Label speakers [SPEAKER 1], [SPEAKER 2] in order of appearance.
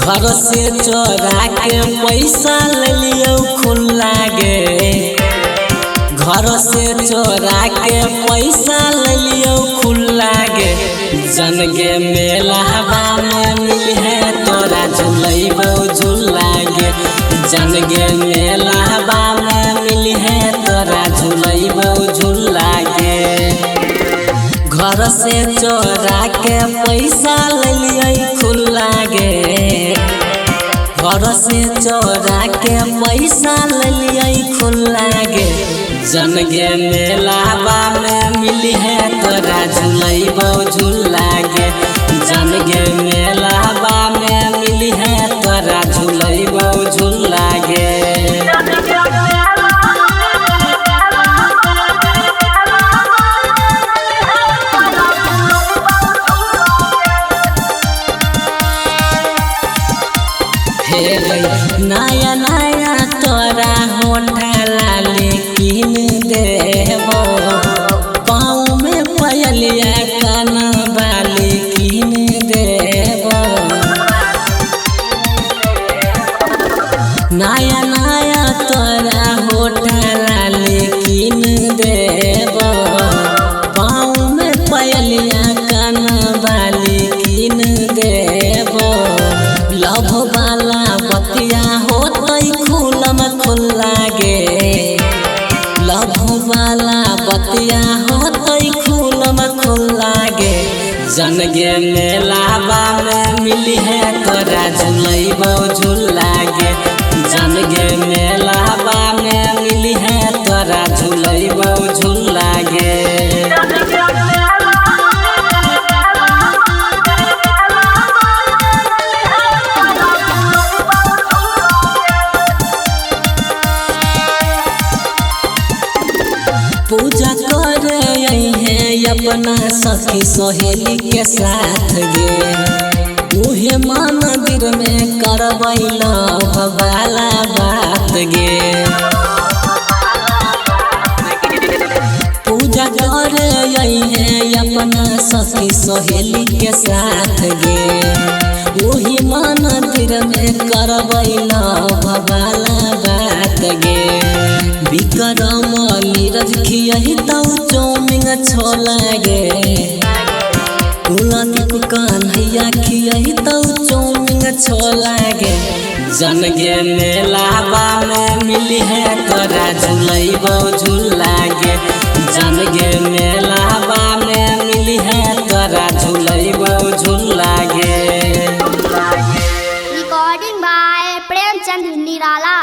[SPEAKER 1] घर से चोरा के पैसा ले लियो खुला गे। घर से चोरा के पैसा ले लियो खुला गे। जन गे मेलावा में मिले तोरा झुलैबो झूला गे। जन गे मेलावा में मिले तोरा झुलैबो झूला गे। घर से चोरा के पैसा ले लियो खुला गे। घर से चोरा के पैसा ले लियो खुला गे। जन गे मेलावा में मिली है तोरा झुलैबो झूला गे। जन गे मेलावा में मिली है तोरा झुलैबो झूला गे। नया नया तोरा होठा लाले किन देबो। पाँव में पयलिया कान बाली किन देबो। नया नया तोरा होठा लाले किन देबो। पाँव में पयलिया कान बाली किन देबो। लभ वाला बतिया होतै खुलम खुला गे। लभ वाला बतिया होतै खुलम खुला गे। जन गे मेलावा में मिली है तोरा झुलैबो झूला गे। जन गे मेलावा में मिली है तोरा झुलैबो झूला गे। पूजा करे है अपना सखी सहेली के साथ गे। उहे मंदिर में करबैलो वाला बात गे। पूजा करे है अपना सखी सहेली के साथ गे। उहे मंदिर में करबैलो वाला बात गे। विक्रम नीरज खियही तौ चौमिंग छोला गे। कुलदीप कन्हैया खियही तौ चौमिंग छोला गे। जन गे मेलावा में मिली है तोरा झुलैबो झूला गे। जन गे मेलावा में मिली है तोरा झुलैबो झूला गे।
[SPEAKER 2] रिकॉर्डिंग बाय प्रेमचंद निराला।